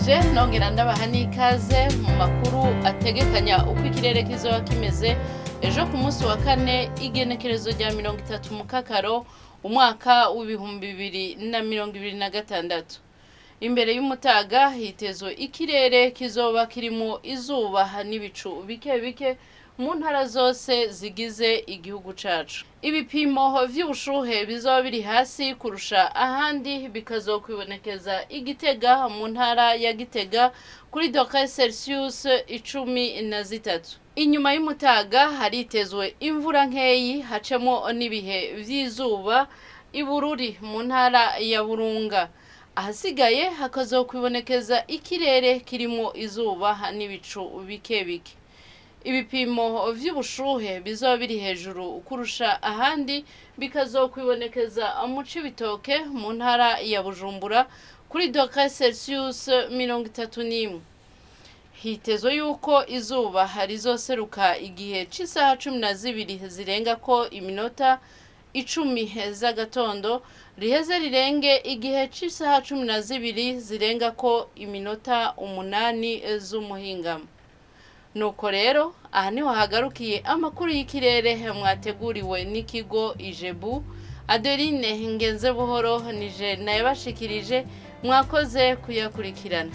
ndabaramukije nongera ndabaha n'ikaze mu makuru ategekanya uko ikirere kizoba kimeze ejo ku munsi wa kane igenekerezo rya 30 mu kakaro umwaka w'ibihumbi 2026. Imbere y'umutaga hitezwe ikirere kizoba kirimo izuba n'ibicu bike bike mu ntara zose zigize igihugu cacu. Ibipimo vy'ubushuhe bizoba biri hasi kurusha ahandi bikazokwibonekeza Igitega mu ntara ya Gitega kuri degrés Celsius 13. Inyuma y'umutaga haritezwe imvura nkeyi hacemo n'ibihe vy'izuba Ibururi mu ntara ya Burunga. Ahasigaye hakazokwibonekeza ikirere kirimo izuba n'ibicu bike bike. Ibipimo vy'ubushuhe bizoba biri hejuru kurusha ahandi bikazokwibonekeza mu Cibitoke mu ntara ya Bujumbura kuri degrés Celsius 31. Hitezwe yuko izuba rizoseruka igihe c'isaha 12 zirenga ko iminota 10 z'agatondo riheze rirenge igihe c'isaha 12 zirenga ko iminota 8 z'umuhingamo. Nuko rero aha niho hagarukiye amakuru y'ikirere mwateguriwe n'ikigo Ijebu. Adeline Ngenze buhoro nije nayabashikirije, mwakoze kuyakurikirana.